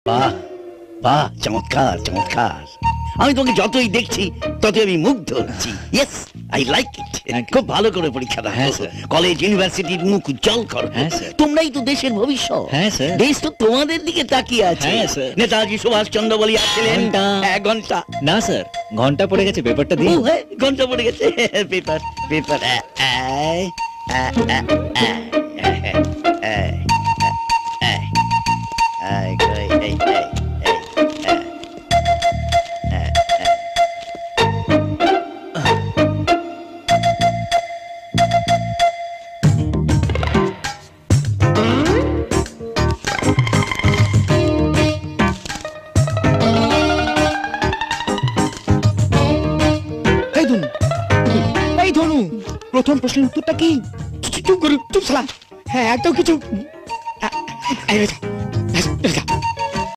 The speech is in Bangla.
বাহ বাহ, চমৎকার চমৎকার। আমি তোমাকে যতই দেখছি ততই আমি মুগ্ধ হচ্ছি। Yes, I like it. Thank you. খুব ভালো করে পরীক্ষা দাও। হ্যাঁ, স্যার। কলেজ ইউনিভার্সিটির মুখ উজ্জ্বল করো। হ্যাঁ, স্যার। তোমরাই তো দেশের ভবিষ্যৎ। হ্যাঁ, স্যার। দেশ তো তোমাদের দিকে তাকিয়ে আছে। হ্যাঁ, স্যার। নেতাজি সুভাষচন্দ্র বলিয়াছিলেন, ঘন্টা। 1 ঘন্টা। না স্যার, ঘন্টা পড়ে গেছে, পেপারটা দিন। ও হ্যাঁ, ঘন্টা পড়ে গেছে। Paper paper. এই ধনু, এই ধনু, প্রথম প্রশ্নের উত্তরটা কি? চুপ করু, চুপ শালা। হ্যাঁ, এত কিছু। এই হয়েছে।